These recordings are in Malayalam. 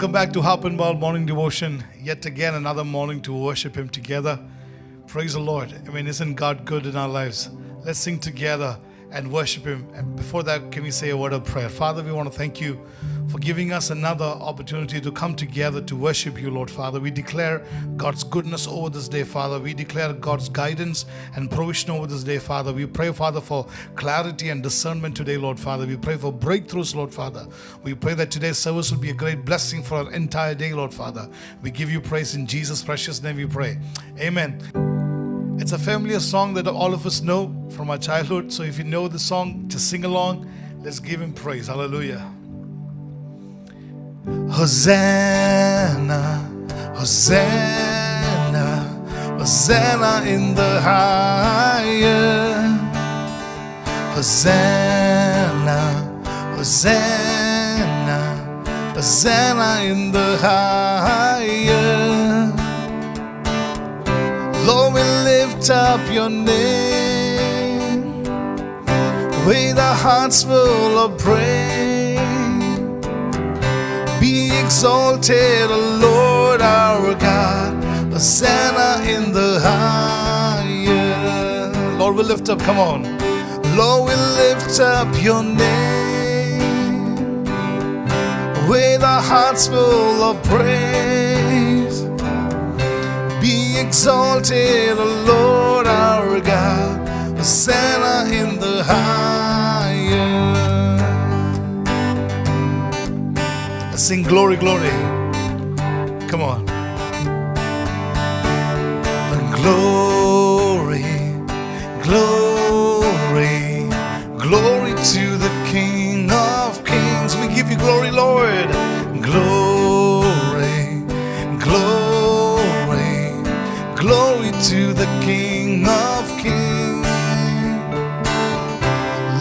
Welcome back to Harp and Ball Morning Devotion. Yet again, another morning to worship Him together. Praise the Lord. Isn't God good in our lives? Let's sing together and worship Him. And before that, can we say a word of prayer? Father, we want to thank You for giving us another opportunity to come together to worship You, Lord Father. We declare God's goodness over this day, Father. We declare God's guidance and provision over this day, Father. We pray, Father, for clarity and discernment today, Lord Father. We pray for breakthroughs, Lord Father. We pray that today's service will be a great blessing for our entire day, Lord Father. We give You praise in Jesus' precious name we pray. Amen. It's a familiar song that all of us know from our childhood. So if you know the song, just sing along. Let's give Him praise. Hallelujah. Hosanna, Hosanna, Hosanna in the highest. Hosanna, Hosanna, Hosanna in the highest. Lord, we lift up Your name with our hearts full of praise. Be exalted, O Lord our God. Hosanna in the highest. Lord, we lift up, come on. Lord, we lift up Your name with our hearts full of praise. Be exalted, O Lord our God. Hosanna in the highest. Let's sing glory, glory. Come on. Glory, glory, glory to the King of Kings. We give You glory, Lord. Glory, glory, glory to the King of Kings.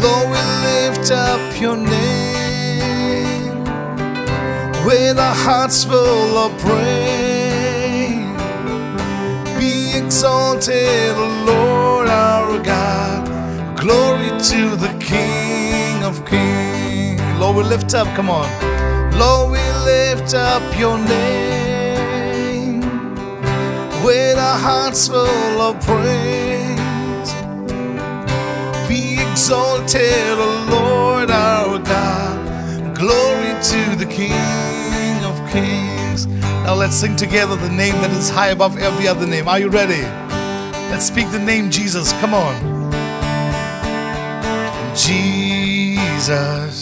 Lord, we lift up Your name with our hearts full of praise. Be exalted, O Lord our God. Glory to the King of Kings. Lord, we lift up, come on. Lord, we lift up Your name with our hearts full of praise. Be exalted, O Lord our God. Glory to the King of Kings. Now let's sing together the name that is high above every other name. Are you ready? Let's speak the name Jesus. Come on. Jesus,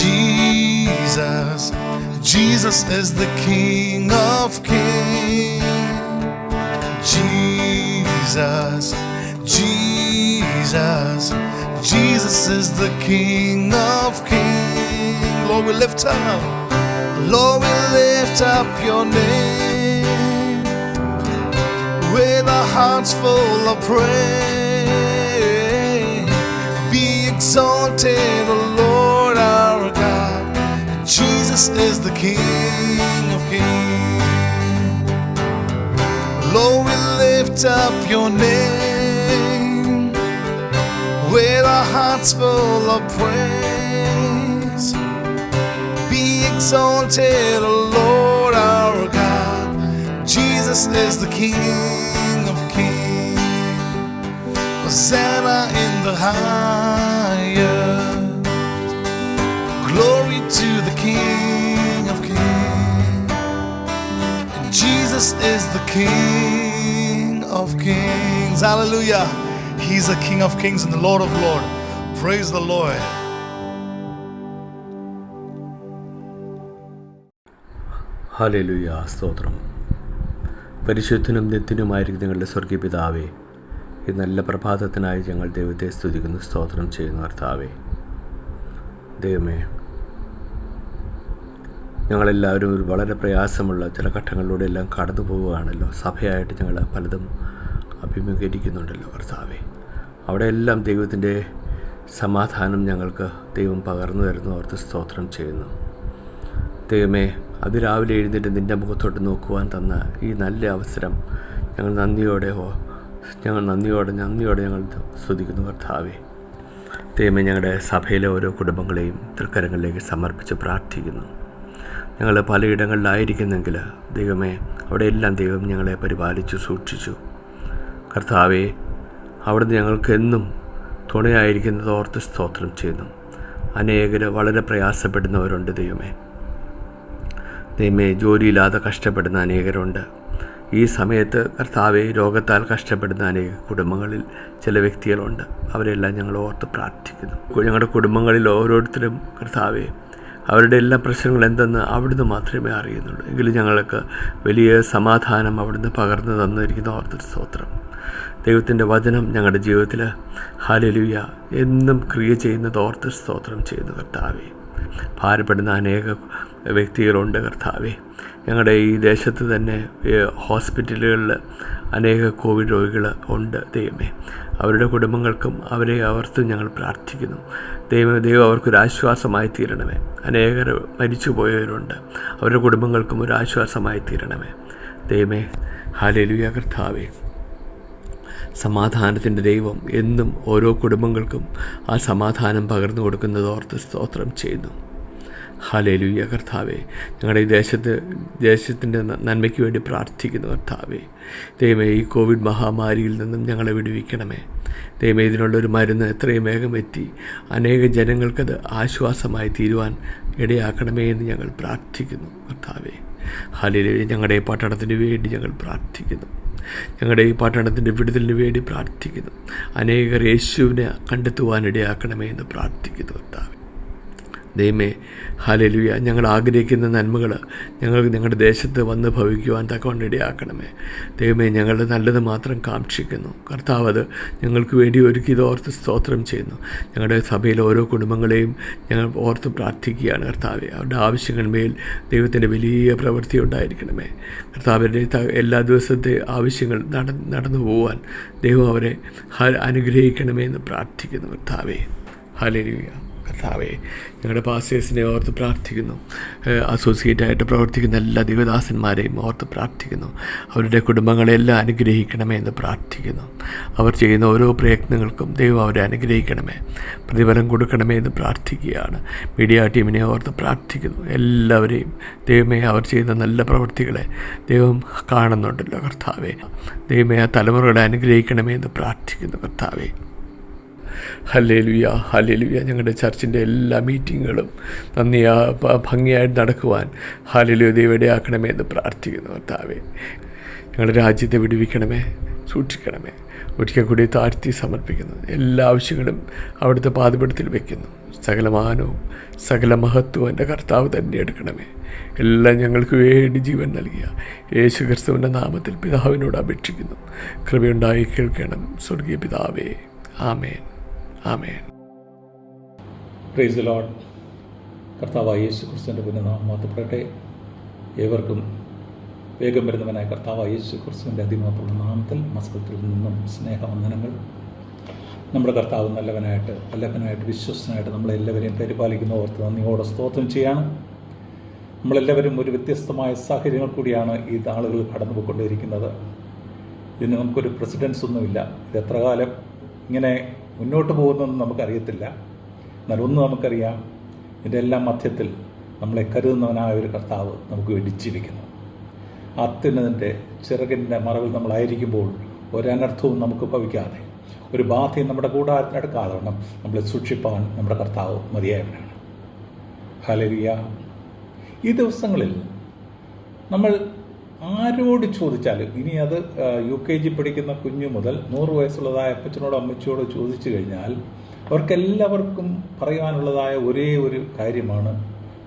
Jesus, Jesus is the King of Kings. Jesus, Jesus, Jesus is the King of Kings. Lord, we lift up, Lord, we lift up Your name with our hearts full of praise. Be exalted, O Lord our God. Jesus is the King of Kings. Lord, we lift up Your name with our hearts full of praise. Be exalted, O Lord our God. Jesus is the King of Kings. Hosanna in the highest. Glory to the King of Kings. And Jesus is the King of Kings. Hallelujah. He's the King of Kings and the Lord of Lords. Praise the Lord. Hallelujah. സ്തോത്രം. പരിശുദ്ധനും നിത്യനുമായിരിക്കും ഞങ്ങളുടെ സ്വർഗീയ പിതാവേ, ഈ നല്ല പ്രഭാതത്തിനായി ഞങ്ങൾ ദൈവത്തെ സ്തുതിക്കുന്നു, സ്തോത്രം ചെയ്യുന്നു. കർത്താവേ, ദൈവമേ, ഞങ്ങളെല്ലാവരും ഒരു വളരെ പ്രയാസമുള്ള ചില ഘട്ടങ്ങളിലൂടെ എല്ലാം കടന്നു പോവുകയാണല്ലോ. സഭയായിട്ട് ഞങ്ങൾ പലതും അഭിമുഖീകരിക്കുന്നുണ്ടല്ലോ കർത്താവേ. അവിടെയെല്ലാം ദൈവത്തിൻ്റെ സമാധാനം ഞങ്ങൾക്ക് ദൈവം പകർന്നു തരുന്നു. ഓർത്ത് സ്തോത്രം ചെയ്യുന്നു. ദൈവമേ, അതിരാവിലെ എഴുന്നേറ്റ് നിൻ്റെ മുഖത്തോട്ട് നോക്കുവാൻ തന്ന ഈ നല്ല അവസരം ഞങ്ങൾ നന്ദിയോടെ ഞങ്ങൾ സ്തുതിക്കുന്നു കർത്താവേ. ദൈവമേ, ഞങ്ങളുടെ സഭയിലെ ഓരോ കുടുംബങ്ങളെയും തൃക്കരങ്ങളിലേക്ക് സമർപ്പിച്ച് പ്രാർത്ഥിക്കുന്നു. ഞങ്ങൾ പലയിടങ്ങളിലായിരിക്കുന്നെങ്കിൽ ദൈവമേ അവിടെയെല്ലാം ദൈവം ഞങ്ങളെ പരിപാലിച്ചു സൂക്ഷിച്ചു. കർത്താവേ, അവിടുന്ന് ഞങ്ങൾക്കെന്നും തുണയായിരിക്കുന്നത് ഓർത്ത് സ്തോത്രം ചെയ്യുന്നു. അനേകർ വളരെ പ്രയാസപ്പെടുന്നവരുണ്ട് ദൈവമേ. ജോലിയില്ലാതെ കഷ്ടപ്പെടുന്ന അനേകരുണ്ട്. ഈ സമയത്ത് കർത്താവെ, രോഗത്താൽ കഷ്ടപ്പെടുന്ന അനേക കുടുംബങ്ങളിൽ ചില വ്യക്തികളുണ്ട്. അവരെല്ലാം ഞങ്ങൾ ഓർത്ത് പ്രാർത്ഥിക്കുന്നു. ഞങ്ങളുടെ കുടുംബങ്ങളിൽ ഓരോരുത്തരും കർത്താവെ, അവരുടെ എല്ലാ പ്രശ്നങ്ങൾ എന്തെന്ന് അവിടുന്ന് മാത്രമേ അറിയുന്നുള്ളൂ. എങ്കിലും ഞങ്ങൾക്ക് വലിയ സമാധാനം അവിടുന്ന് പകർന്നു തന്നിരിക്കുന്ന ഓർത്ത് സ്തോത്രം. ദൈവത്തിൻ്റെ വചനം ഞങ്ങളുടെ ജീവിതത്തിൽ ഹല്ലേലൂയ എന്നും ക്രിയ ചെയ്യുന്നത് ഓർത്ത് സ്തോത്രം ചെയ്യുന്നു. കർത്താവെ, ഭാരപ്പെടുന്ന അനേക വ്യക്തികളുണ്ട് കർത്താവെ. ഞങ്ങളുടെ ഈ ദേശത്ത് തന്നെ ഹോസ്പിറ്റലുകളിൽ അനേക കോവിഡ് രോഗികൾ ഉണ്ട് ദൈവമേ. അവരുടെ കുടുംബങ്ങൾക്കും അവരെ ഓർത്ത് ഞങ്ങൾ പ്രാർത്ഥിക്കുന്നു. ദൈവം അവർക്കൊരാശ്വാസമായി തീരണമേ. അനേകർ മരിച്ചു പോയവരുണ്ട്, അവരുടെ കുടുംബങ്ങൾക്കും ഒരു ആശ്വാസമായി തീരണമേ ദൈവമേ. ഹല്ലേലൂയ. കർത്താവേ, സമാധാനത്തിൻ്റെ ദൈവം എന്നും ഓരോ കുടുംബങ്ങൾക്കും ആ സമാധാനം പകർന്നു കൊടുക്കുന്നത് ഓർത്ത് സ്തോത്രം ചെയ്യുന്നു. ഹല്ലേലൂയ. കർത്താവേ, ഞങ്ങളുടെ ഈ ദേശത്തിൻ്റെ നന്മയ്ക്ക് വേണ്ടി പ്രാർത്ഥിക്കുന്നു. കർത്താവേ, ദൈവമേ, ഈ കോവിഡ് മഹാമാരിയിൽ നിന്നും ഞങ്ങളെ വിടുവിക്കണമേ. ദൈവമേ, ഇതിനുള്ളൊരു മരുന്ന് എത്രയും വേഗം എത്തി അനേക ജനങ്ങൾക്കത് ആശ്വാസമായി തീരുവാൻ ഇടയാക്കണമേ എന്ന് ഞങ്ങൾ പ്രാർത്ഥിക്കുന്നു. കർത്താവേ, ഹല്ലേലൂയ. ഞങ്ങളുടെ ഈ പട്ടണത്തിന് വേണ്ടി ഞങ്ങൾ പ്രാർത്ഥിക്കുന്നു. ഞങ്ങളുടെ ഈ പട്ടണത്തിൻ്റെ വിടുതലിന് വേണ്ടി പ്രാർത്ഥിക്കുന്നു. അനേകർ യേശുവിനെ കണ്ടെത്തുവാനിടയാക്കണമേ എന്ന് പ്രാർത്ഥിക്കുന്നു. കർത്താവേ, ദൈവമേ, ഹല്ലേലൂയ. ഞങ്ങൾ ആഗ്രഹിക്കുന്ന നന്മകൾ ഞങ്ങളുടെ ദേശത്ത് വന്ന് ഭവിക്കുവാൻ തക്കവണ്ണം ഇടയാക്കണമേ. ദൈവമേ, ഞങ്ങളുടെ നല്ലത് മാത്രം കാക്ഷിക്കുന്നു. കർത്താവ് അത് ഞങ്ങൾക്ക് വേണ്ടി ഒരുക്കിയത് ഓർത്ത് സ്തോത്രം ചെയ്യുന്നു. ഞങ്ങളുടെ സഭയിലെ ഓരോ കുടുംബങ്ങളെയും ഞങ്ങൾ ഓർത്ത് പ്രാർത്ഥിക്കുകയാണ്. കർത്താവെ, അവരുടെ ആവശ്യങ്ങളിന്മേൽ ദൈവത്തിൻ്റെ വലിയ പ്രവൃത്തി ഉണ്ടായിരിക്കണമേ. കർത്താവിൻ്റെ എല്ലാ ദിവസത്തെ ആവശ്യങ്ങൾ നടന്നു പോകാൻ ദൈവം അവരെ അനുഗ്രഹിക്കണമേ എന്ന് പ്രാർത്ഥിക്കുന്നു. കർത്താവെ, ഹല്ലേലൂയ. കർത്താവെ, ഞങ്ങളുടെ പാസ്റ്റേഴ്സിനെ ഓർത്ത് പ്രാർത്ഥിക്കുന്നു. അസോസിയേറ്റായിട്ട് പ്രവർത്തിക്കുന്ന എല്ലാ ദൈവദാസന്മാരെയും ഓർത്ത് പ്രാർത്ഥിക്കുന്നു. അവരുടെ കുടുംബങ്ങളെല്ലാം അനുഗ്രഹിക്കണമേ എന്ന് പ്രാർത്ഥിക്കുന്നു. അവർ ചെയ്യുന്ന ഓരോ പ്രയത്നങ്ങൾക്കും ദൈവം അവരെ അനുഗ്രഹിക്കണമേ, പ്രതിഫലം കൊടുക്കണമേ എന്ന് പ്രാർത്ഥിക്കുകയാണ്. മീഡിയ ടീമിനെ ഓർത്ത് പ്രാർത്ഥിക്കുന്നു. എല്ലാവരെയും ദൈവമേ, അവർ ചെയ്യുന്ന നല്ല പ്രവൃത്തികളെ ദൈവം കാണുന്നുണ്ടല്ലോ. കർത്താവെ, ദൈവമേ, ആ തലമുറകളെ അനുഗ്രഹിക്കണമേ എന്ന് പ്രാർത്ഥിക്കുന്നു. കർത്താവെ, ഹല്ലേലൂയ. ഹല്ലേലൂയ. ഞങ്ങളുടെ ചർച്ചിൻ്റെ എല്ലാ മീറ്റിങ്ങുകളും ഭംഗിയായിട്ട് നടക്കുവാൻ ഹല്ലേലൂയ ദൈവം ഇടയാക്കണമേ എന്ന് പ്രാർത്ഥിക്കുന്നു. കർത്താവേ, ഞങ്ങളുടെ രാജ്യത്തെ വിടുവിക്കണമേ, സൂക്ഷിക്കണമേ. ഒരിക്കൽ കൂടി താഴ്ത്തി സമർപ്പിക്കുന്നു. എല്ലാ ആവശ്യങ്ങളും അവിടുത്തെ പാദപീഠത്തിൽ വയ്ക്കുന്നു. സകലമാനവും സകല മഹത്വവും എൻ്റെ കർത്താവ് തന്നെ എടുക്കണമേ. എല്ലാം ഞങ്ങൾക്ക് വേണ്ടി ജീവൻ നൽകിയ യേശു ക്രിസ്തുവിൻ്റെ നാമത്തിൽ പിതാവിനോട് അപേക്ഷിക്കുന്നു. കൃപയുണ്ടായി കേൾക്കണം സ്വർഗീയ പിതാവേ. ആമേൻ. ആമേൻ. Praise the lord. കർത്താവായ യേശു ക്രിസ്തുവിൻ്റെ പുണ്യനാമം മഹത്വപ്പെടട്ടെ. ഏവർക്കും വേഗം വരുന്നവനായ കർത്താവായ യേശു ക്രിസ്തുവിൻ്റെ അതിമഹത്വമുള്ള നാമത്തിൽ മസ്കത്തിൽ നിന്നും സ്നേഹവന്ദനങ്ങൾ. നമ്മുടെ കർത്താവ് നല്ലവനായിട്ട് വിശ്വസ്തനായിട്ട് നമ്മളെല്ലാവരെയും പരിപാലിക്കുന്ന ഓർത്ത് നന്ദിയോടെ സ്തോത്രം ചെയ്യാണ്. നമ്മളെല്ലാവരും ഒരു വ്യത്യസ്തമായ സാഹചര്യങ്ങൾ കൂടിയാണ് ഈ നാളുകൾ കടന്നു പോയിക്കൊണ്ടിരിക്കുന്നത്. ഇതിന് നമുക്കൊരു പ്രസിഡൻസ് ഒന്നുമില്ല. ഇത് എത്ര കാലം ഇങ്ങനെ മുന്നോട്ട് പോകുന്നതെന്ന് നമുക്കറിയത്തില്ല. എന്നാൽ ഒന്ന് നമുക്കറിയാം, ഇതിൻ്റെ എല്ലാം മധ്യത്തിൽ നമ്മളെ കരുതുന്നവനായ ഒരു കർത്താവ് നമുക്ക് വേണ്ടി ജീവിക്കുന്നു. അത്യുന്നതിൻ്റെ ചിറകിൻ്റെ മറവിൽ നമ്മളായിരിക്കുമ്പോൾ ഒരനർത്ഥവും നമുക്ക് ഭവിക്കാതെ, ഒരു ബാധയും നമ്മുടെ കൂടാരത്തിനടുക്കാതെ വണ്ണം നമ്മളെ സൂക്ഷിപ്പാൻ നമ്മുടെ കർത്താവ് മതിയായവനാണ്. ഹല്ലേലൂയ. ഈ ദിവസങ്ങളിൽ നമ്മൾ ആരോട് ചോദിച്ചാലും, ഇനി അത് UKG പഠിക്കുന്ന കുഞ്ഞു മുതൽ 100 വയസ്സുള്ളതായ അപ്പച്ചനോടോ അമ്മച്ചിയോടോ ചോദിച്ചു കഴിഞ്ഞാൽ അവർക്കെല്ലാവർക്കും പറയാനുള്ളതായ ഒരേ ഒരു കാര്യമാണ്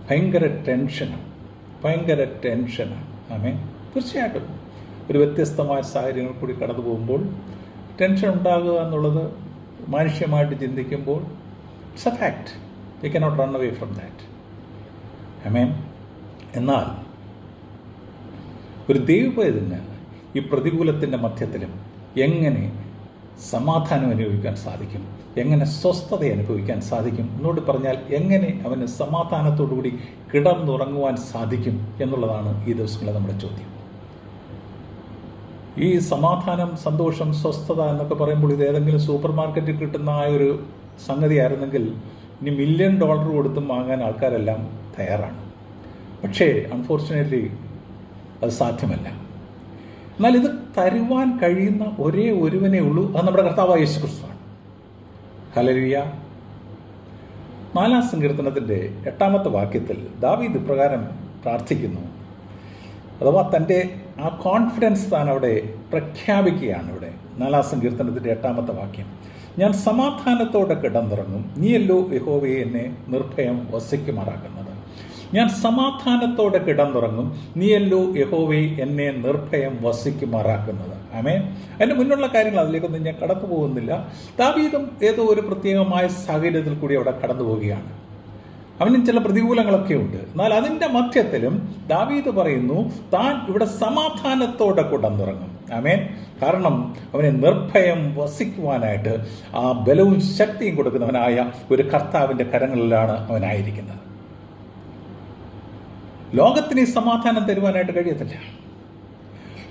ഭയങ്കര ടെൻഷനാണ്. ആമേൻ. തീർച്ചയായിട്ടും ഒരു വ്യത്യസ്തമായ സാഹചര്യങ്ങൾ കൂടി കടന്നു പോകുമ്പോൾ ടെൻഷൻ ഉണ്ടാകുക എന്നുള്ളത് മാനുഷ്യമായിട്ട് ചിന്തിക്കുമ്പോൾ it's a fact. We cannot run away from that. ആമേൻ. എന്നാൽ ഒരു ദൈവപൈതലിന് ഈ പ്രതികൂലത്തിൻ്റെ മധ്യത്തിലും എങ്ങനെ സമാധാനം അനുഭവിക്കാൻ സാധിക്കും, എങ്ങനെ സ്വസ്ഥത അനുഭവിക്കാൻ സാധിക്കും, എന്നോട് പറഞ്ഞാൽ എങ്ങനെ അവന് സമാധാനത്തോടുകൂടി കിടന്നുറങ്ങുവാൻ സാധിക്കും എന്നുള്ളതാണ് ഈ ദിവസങ്ങളിലെ നമ്മുടെ ചോദ്യം. ഈ സമാധാനം, സന്തോഷം, സ്വസ്ഥത എന്നൊക്കെ പറയുമ്പോൾ ഇത് ഏതെങ്കിലും സൂപ്പർ മാർക്കറ്റിൽ കിട്ടുന്ന ആ ഒരു സംഗതി ആയിരുന്നെങ്കിൽ ഇനി $1 മില്യൺ കൊടുത്തും വാങ്ങാൻ ആൾക്കാരെല്ലാം തയ്യാറാണ്. പക്ഷേ അൺഫോർച്ചുനേറ്റ്ലി അത് സാധ്യമല്ല. എന്നാൽ ഇത് തരുവാൻ കഴിയുന്ന ഒരേ ഒരുവനേ ഉള്ളൂ, അത് നമ്മുടെ കർത്താവായ യേശു ക്രിസ്തുവാണ്. ഹല്ലേലൂയ. 4-ാം സങ്കീർത്തനത്തിൻ്റെ 8-ാമത്തെ വാക്യത്തിൽ ദാവീദ് ഇപ്രകാരം പ്രാർത്ഥിക്കുന്നു, അഥവാ തൻ്റെ ആ കോൺഫിഡൻസ് താൻ അവിടെ പ്രഖ്യാപിക്കുകയാണ്. ഇവിടെ 4-ാം സങ്കീർത്തനത്തിൻ്റെ 8-ാമത്തെ വാക്യം, ഞാൻ സമാധാനത്തോടെ കിടന്നുറങ്ങും, നീയല്ലോ യഹോവയെ എന്നെ നിർഭയം വസിക്കുമാറാക്കുന്നത്. ഞാൻ സമാധാനത്തോടെ കിടന്നുറങ്ങും, നീയല്ലോ യഹോവയെ എന്നെ നിർഭയം വസിക്കുമാറാക്കുന്നത്. ആമേൻ. അതിൻ്റെ മുന്നുള്ള കാര്യങ്ങൾ അതിലേക്കൊന്നും ഞാൻ കടന്നു പോകുന്നില്ല. ദാവീദും ഏതോ ഒരു പ്രത്യേകമായ സാഹചര്യത്തിൽ കൂടി അവിടെ കടന്നു പോവുകയാണ്. അവനും ചില പ്രതികൂലങ്ങളൊക്കെ ഉണ്ട്. എന്നാൽ അതിൻ്റെ മധ്യത്തിലും ദാവീദ് പറയുന്നു താൻ ഇവിടെ സമാധാനത്തോടെ കിടന്നുറങ്ങും. ആമേൻ. കാരണം അവനെ നിർഭയം വസിക്കുവാനായിട്ട് ആ ബലവും ശക്തിയും കൊടുക്കുന്നവനായ ഒരു കർത്താവിൻ്റെ കരങ്ങളിലാണ് അവനായിരിക്കുന്നത്. ലോകത്തിന് ഈ സമാധാനം തരുവാനായിട്ട് കഴിയത്തില്ല.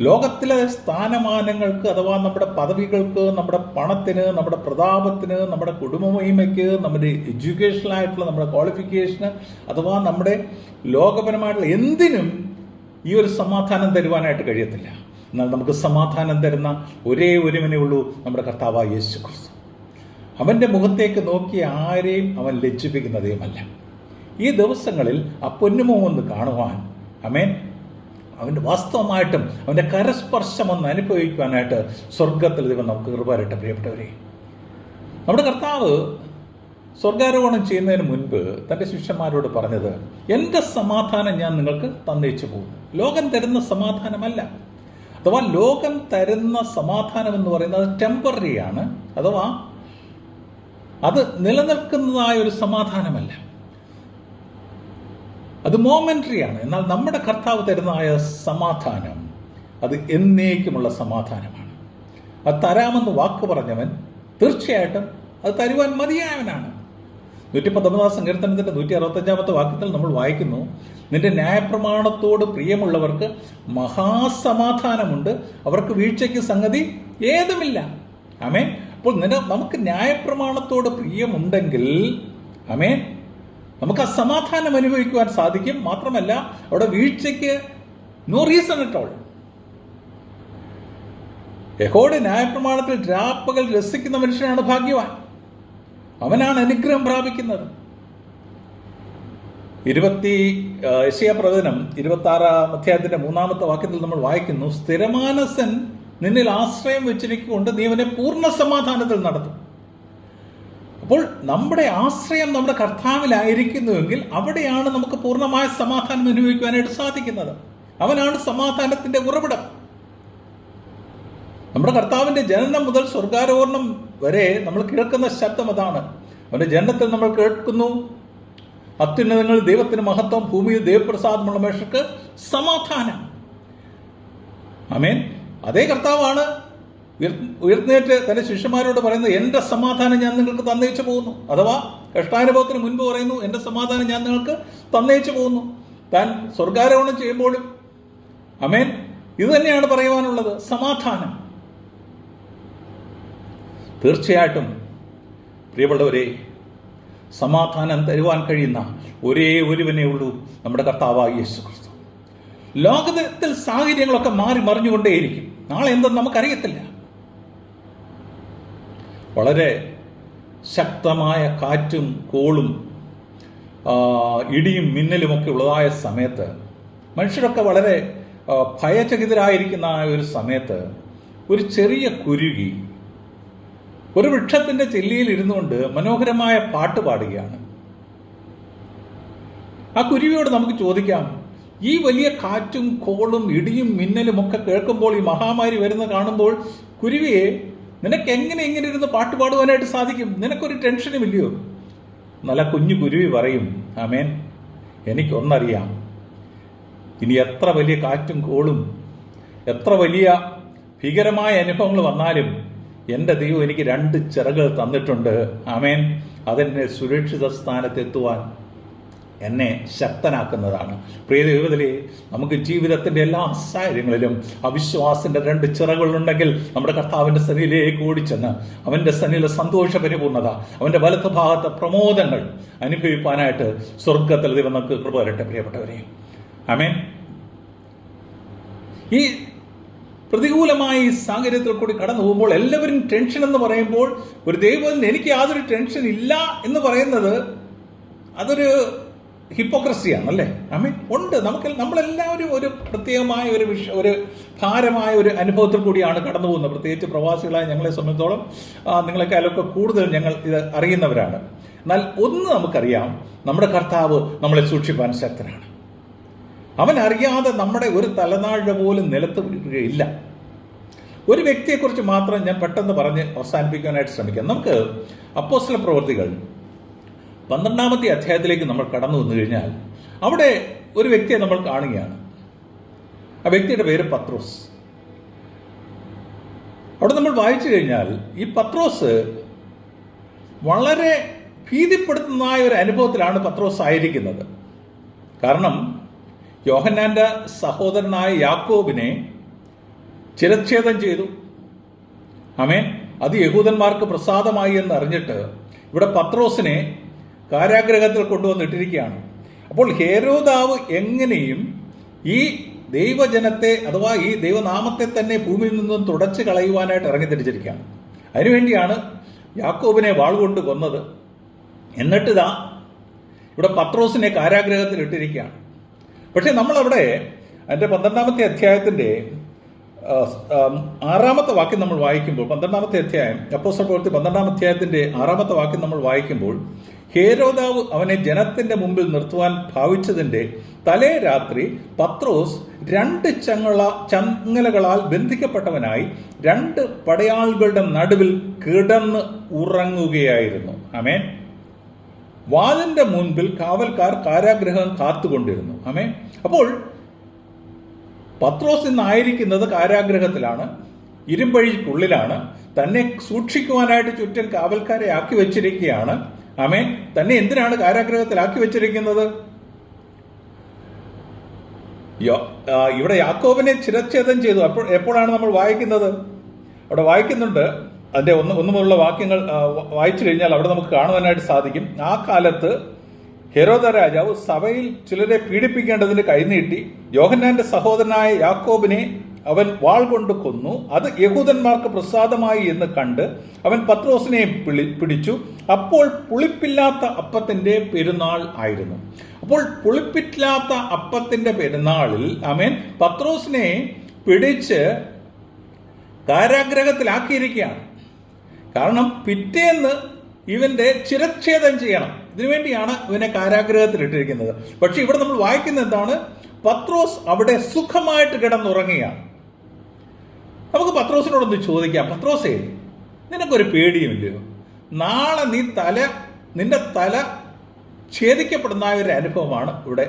ലോകത്തിലെ സ്ഥാനമാനങ്ങൾക്ക്, അഥവാ നമ്മുടെ പദവികൾക്ക്, നമ്മുടെ പണത്തിന്, നമ്മുടെ പ്രതാപത്തിന്, നമ്മുടെ കുടുംബമഹിമയ്ക്ക്, നമ്മുടെ എഡ്യൂക്കേഷനായിട്ടുള്ള നമ്മുടെ ക്വാളിഫിക്കേഷന്, അഥവാ നമ്മുടെ ലോകപരമായിട്ടുള്ള എന്തിനും ഈ ഒരു സമാധാനം തരുവാനായിട്ട് കഴിയത്തില്ല. എന്നാൽ നമുക്ക് സമാധാനം തരുന്ന ഒരേ ഒരുവനേ ഉള്ളൂ, നമ്മുടെ കർത്താവായ യേശു ക്രിസ്തു. അവൻ്റെ മുഖത്തേക്ക് നോക്കി ആരെയും അവൻ ലജ്ജിപ്പിക്കുന്നതേയുമല്ല. ഈ ദിവസങ്ങളിൽ ആ പൊന്നുമോന്ന് കാണുവാൻ, ആമേൻ, അവൻ്റെ വാസ്തവമായിട്ടും അവൻ്റെ കരസ്പർശം ഒന്ന് അനുഭവിക്കുവാനായിട്ട് സ്വർഗത്തിൽ ദൈവം നമുക്ക് കൃപ തരട്ടെ. പ്രിയപ്പെട്ടവരെ, നമ്മുടെ കർത്താവ് സ്വർഗാരോഹണം ചെയ്യുന്നതിന് മുൻപ് തൻ്റെ ശിഷ്യന്മാരോട് പറഞ്ഞത്, എൻ്റെ സമാധാനം ഞാൻ നിങ്ങൾക്ക് തന്നേച്ചു പോകും. ലോകം തരുന്ന സമാധാനമല്ല. അഥവാ ലോകം തരുന്ന സമാധാനം എന്ന് പറയുന്നത് ടെമ്പററിയാണ്, അഥവാ അത് നിലനിൽക്കുന്നതായ ഒരു സമാധാനമല്ല, അത് മോമെൻ്ററിയാണ്. എന്നാൽ നമ്മുടെ കർത്താവ് തരുന്നതായ സമാധാനം അത് എന്നേക്കുമുള്ള സമാധാനമാണ്. അത് തരാമെന്ന് വാക്ക് പറഞ്ഞവൻ തീർച്ചയായിട്ടും അത് തരുവാൻ മതിയായവനാണ്. 119-ാം സങ്കീർത്തനത്തിൻ്റെ 165-ാമത്തെ വാക്യത്തിൽ നമ്മൾ വായിക്കുന്നു, നിന്റെ ന്യായപ്രമാണത്തോട് പ്രിയമുള്ളവർക്ക് മഹാസമാധാനമുണ്ട്, അവർക്ക് വീഴ്ചയ്ക്ക് സംഗതി ഏതുമില്ല. ആമേൻ. അപ്പോൾ നമുക്ക് ന്യായപ്രമാണത്തോട് പ്രിയമുണ്ടെങ്കിൽ, ആമേൻ, നമുക്ക് ആ സമാധാനം അനുഭവിക്കുവാൻ സാധിക്കും. മാത്രമല്ല അവിടെ വീഴ്ചയ്ക്ക് നോ റീസൺ അറ്റ് ഓൾ. യഹോവയുടെ ന്യായപ്രമാണത്തിൽ രാപ്പകൽ രസിക്കുന്ന മനുഷ്യനാണ് ഭാഗ്യവാൻ, അവനാണ് അനുഗ്രഹം പ്രാപിക്കുന്നത്. യെശയ്യാ പ്രവചനം 26-ാം അധ്യായത്തിൻ്റെ 3-ാമത്തെ വാക്യത്തിൽ നമ്മൾ വായിക്കുന്നു, സ്ഥിരമാനസൻ നിന്നിൽ ആശ്രയം വെച്ചിരിക്കൊണ്ട് നീ അവനെ പൂർണ്ണ സമാധാനത്തിൽ നടത്തും. അപ്പോൾ നമ്മുടെ ആശ്രയം നമ്മുടെ കർത്താവിലായിരിക്കുന്നുവെങ്കിൽ അവിടെയാണ് നമുക്ക് പൂർണ്ണമായ സമാധാനം അനുഭവിക്കുവാനായിട്ട് സാധിക്കുന്നത്. അവനാണ് സമാധാനത്തിൻ്റെ ഉറവിടം. നമ്മുടെ കർത്താവിൻ്റെ ജനനം മുതൽ സ്വർഗാരോഹണം വരെ നമ്മൾ കേൾക്കുന്ന ശബ്ദം അതാണ്. അവൻ്റെ ജനനത്തിൽ നമ്മൾ കേൾക്കുന്നു, അത്യുന്നതങ്ങളിൽ ദൈവത്തിന് മഹത്വം, ഭൂമിയിൽ ദൈവപ്രസാദമുള്ള മനുഷ്യർക്ക് സമാധാനം. ആമേൻ. അതേ കർത്താവാണ് ഉയർന്നേറ്റ് തൻ്റെ ശിഷ്യന്മാരോട് പറയുന്നത്, എൻ്റെ സമാധാനം ഞാൻ നിങ്ങൾക്ക് തന്നേച്ചു പോകുന്നു. അഥവാ കഷ്ടാനുഭവത്തിന് മുൻപ് പറയുന്നു, എൻ്റെ സമാധാനം ഞാൻ നിങ്ങൾക്ക് തന്നേച്ചു പോകുന്നു. താൻ സ്വർഗാരോഹണം ചെയ്യുമ്പോഴും, ആമേൻ, ഇത് തന്നെയാണ് പറയുവാനുള്ളത്, സമാധാനം. തീർച്ചയായിട്ടും പ്രിയപ്പെട്ടവരെ, സമാധാനം തരുവാൻ കഴിയുന്ന ഒരേ ഒരുവനേ ഉള്ളൂ, നമ്മുടെ കർത്താവായ യേശു ക്രിസ്തു. ലോകത്തിൽ സാഹചര്യങ്ങളൊക്കെ മാറി മറിഞ്ഞുകൊണ്ടേയിരിക്കും. നാളെ എന്തെന്ന് നമുക്കറിയത്തില്ല. വളരെ ശക്തമായ കാറ്റും കോളും ഇടിയും മിന്നലുമൊക്കെ ഉള്ളതായ സമയത്ത്, മനുഷ്യരൊക്കെ വളരെ ഭയചകിതരായിരിക്കുന്ന ആ ഒരു സമയത്ത് ഒരു ചെറിയ കുരുവി ഒരു വൃക്ഷത്തിൻ്റെ ചെല്ലിയിൽ ഇരുന്നുകൊണ്ട് മനോഹരമായ പാട്ട് പാടുകയാണ്. ആ കുരുവിയോട് നമുക്ക് ചോദിക്കാം, ഈ വലിയ കാറ്റും കോളും ഇടിയും മിന്നലും ഒക്കെ കേൾക്കുമ്പോൾ, ഈ മഹാമാരി വരുന്നത് കാണുമ്പോൾ, കുരുവിയെ നിനക്ക് എങ്ങനെ ഇരുന്ന് പാട്ട് പാടുവാനായിട്ട് സാധിക്കും? നിനക്കൊരു ടെൻഷനും ഇല്ലയോ? നല്ല കുഞ്ഞു കുരുവി പറയും, ആമേൻ, എനിക്കൊന്നറിയാം, ഇനി എത്ര വലിയ കാറ്റും കോളും എത്ര വലിയ ഭീകരമായ അനുഭവങ്ങൾ വന്നാലും എൻ്റെ ദൈവം എനിക്ക് 2 ചിറകുകൾ തന്നിട്ടുണ്ട്. ആമേൻ. അതെന്നെ സുരക്ഷിത സ്ഥാനത്തെത്തുവാൻ എന്നെ ശക്തനാക്കുന്നതാണ്. പ്രിയ ദൈവത്തിലെ, നമുക്ക് ജീവിതത്തിൻ്റെ എല്ലാ സാഹചര്യങ്ങളിലും അവിശ്വാസത്തിൻ്റെ 2 ചിറകുകളുണ്ടെങ്കിൽ നമ്മുടെ കർത്താവിൻ്റെ സന്നിധിയിലേക്ക് ഓടിച്ചെന്ന് അവൻ്റെ സന്നിധിയിലെ സന്തോഷപരിപൂർണത, അവൻ്റെ വലത്ത് ഭാഗത്തെ പ്രമോദങ്ങൾ അനുഭവിക്കാനായിട്ട് സ്വർഗത്തിൽ ദൈവം നമുക്ക് കൃപ തരട്ടെ. പ്രിയപ്പെട്ടവരെ, ആമേൻ. ഈ പ്രതികൂലമായ ഈ സാഹചര്യത്തിൽ കൂടി കടന്നു പോകുമ്പോൾ എല്ലാവരും ടെൻഷൻ എന്ന് പറയുമ്പോൾ ഒരു ദൈവത്തിന് എനിക്ക് യാതൊരു ടെൻഷൻ ഇല്ല എന്ന് പറയുന്നത് അതൊരു ഹിപ്പോക്രസിയാണ് അല്ലേ? ആമേൻ. ഉണ്ട്. നമ്മളെല്ലാവരും ഒരു പ്രത്യേകമായ ഒരു ഭാരമായ ഒരു അനുഭവത്തിൽ കൂടിയാണ് കടന്നു പോകുന്നത്. പ്രത്യേകിച്ച് പ്രവാസികളായ ഞങ്ങളെ സംബന്ധിച്ചോളം നിങ്ങളെക്കാളൊക്കെ കൂടുതൽ ഞങ്ങൾ ഇത് അറിയുന്നവരാണ്. എന്നാൽ ഒന്ന് നമുക്കറിയാം, നമ്മുടെ കർത്താവ് നമ്മളെ സൂക്ഷിപ്പാൻ ശക്തനാണ്. അവൻ അറിയാതെ നമ്മുടെ ഒരു തലനാഴ പോലും നിലത്ത് വീഴുകയില്ല. ഒരു വ്യക്തിയെക്കുറിച്ച് മാത്രം ഞാൻ പെട്ടെന്ന് പറഞ്ഞ് അവസാനിപ്പിക്കാനായിട്ട് ശ്രമിക്കാം. നമുക്ക് അപ്പോസ്തല പ്രവൃത്തികൾ 12-ാമത്തെ അധ്യായത്തിലേക്ക് നമ്മൾ കടന്നു വന്നു കഴിഞ്ഞാൽ അവിടെ ഒരു വ്യക്തിയെ നമ്മൾ കാണുകയാണ്. ആ വ്യക്തിയുടെ പേര് പത്രോസ്. അവിടെ നമ്മൾ വായിച്ചു കഴിഞ്ഞാൽ ഈ പത്രോസ് വളരെ ഭീതിപ്പെടുത്തുന്നതായ ഒരു അനുഭവത്തിലാണ് പത്രോസ് ആയിരിക്കുന്നത്. കാരണം യോഹന്നാന്റെ സഹോദരനായ യാക്കോബിനെ ശിരച്ഛേദം ചെയ്തു. ആമേൻ. അത് യഹൂദന്മാർക്ക് പ്രസാദമായി എന്ന് അറിഞ്ഞിട്ട് ഇവിടെ പത്രോസിനെ കാരാഗ്രഹത്തിൽ കൊണ്ടുവന്നിട്ടിരിക്കുകയാണ്. അപ്പോൾ ഹേരോദാവ് എങ്ങനെയും ഈ ദൈവജനത്തെ അഥവാ ഈ ദൈവനാമത്തെ തന്നെ ഭൂമിയിൽ നിന്നും തുടച്ചു കളയുവാനായിട്ട് ഇറങ്ങിത്തിരിച്ചിരിക്കുകയാണ്. അതിനുവേണ്ടിയാണ് യാക്കോബിനെ വാൾ കൊണ്ട് കൊന്നത്. എന്നിട്ടിതാ ഇവിടെ പത്രോസിനെ കാരാഗ്രഹത്തിൽ ഇട്ടിരിക്കുകയാണ്. പക്ഷെ നമ്മളവിടെ അതിൻ്റെ 12-ാമത്തെ അധ്യായത്തിൻ്റെ 6-ാമത്തെ വാക്യം നമ്മൾ വായിക്കുമ്പോൾ, 12-ാമത്തെ അധ്യായം അപ്പോസ്തല പ്രവൃത്തി 12-ാം അധ്യായത്തിൻ്റെ 6-ാമത്തെ വാക്യം നമ്മൾ വായിക്കുമ്പോൾ, ഹേരോദാവ് അവനെ ജനത്തിന്റെ മുമ്പിൽ നിർത്തുവാൻ ഭാവിച്ചതിന്റെ തലേ രാത്രി പത്രോസ് 2 ചങ്ങലകളാൽ ബന്ധിക്കപ്പെട്ടവനായി 2 പടയാളുകളുടെ നടുവിൽ കിടന്ന് ഉറങ്ങുകയായിരുന്നു. ആമേൻ. വാതിന്റെ മുൻപിൽ കാവൽക്കാർ കാരാഗ്രഹം കാത്തുകൊണ്ടിരുന്നു. ആമേൻ. അപ്പോൾ പത്രോസ് ഇന്നായിരിക്കുന്നത് കാരാഗ്രഹത്തിലാണ്, ഇരുമ്പഴിക്കുള്ളിലാണ്. തന്നെ സൂക്ഷിക്കുവാനായിട്ട് ചുറ്റും കാവൽക്കാരെ ആക്കി വെച്ചിരിക്കുകയാണ്. ആമേൻ. തന്നെ എന്തിനാണ് കാരാഗ്രഹത്തിലാക്കി വെച്ചിരിക്കുന്നത്? ഇവിടെ യാക്കോബിനെ ശിരച്ഛേദം ചെയ്തു. എപ്പോഴാണ് നമ്മൾ വായിക്കുന്നത്? അവിടെ വായിക്കുന്നുണ്ട്. അതിൻ്റെ ഒന്ന് മുതലുള്ള വാക്യങ്ങൾ വായിച്ചു കഴിഞ്ഞാൽ അവിടെ നമുക്ക് കാണുവാനായിട്ട് സാധിക്കും. ആ കാലത്ത് ഹെരോദ രാജാവ് സഭയിൽ ചിലരെ പീഡിപ്പിക്കേണ്ടതിന് കൈനീട്ടി. യോഹന്നാന്റെ സഹോദരനായ യാക്കോബിനെ അവൻ വാൾ കൊണ്ട് കൊന്നു. അത് യഹൂദന്മാർക്ക് പ്രസാദമായി എന്ന് കണ്ട് അവൻ പത്രോസിനെ പിടിച്ചു. അപ്പോൾ പുളിപ്പില്ലാത്ത അപ്പത്തിന്റെ പെരുന്നാൾ ആയിരുന്നു. അപ്പോൾ പുളിപ്പില്ലാത്ത അപ്പത്തിന്റെ പെരുന്നാളിൽ അവൻ പത്രോസിനെ പിടിച്ച് കാരാഗ്രഹത്തിലാക്കിയിരിക്കുകയാണ്. കാരണം പിറ്റേന്ന് ഇവന്റെ ശിരച്ഛേദം ചെയ്യണം. ഇതിനുവേണ്ടിയാണ് ഇവനെ കാരാഗ്രഹത്തിലിട്ടിരിക്കുന്നത്. പക്ഷെ ഇവിടെ നമ്മൾ വായിക്കുന്നത് എന്താണ്? പത്രോസ് അവിടെ സുഖമായിട്ട് കിടന്നുറങ്ങുകയാണ്. നമുക്ക് പത്രോസിനോടൊന്ന് ചോദിക്കാം, പത്രോസേ, നിനക്കൊരു പേടിയുമില്ലയോ? നാളെ നിന്റെ തല ഛേദിക്കപ്പെടുന്ന ഒരു അനുഭവമാണ് ഇവിടെ.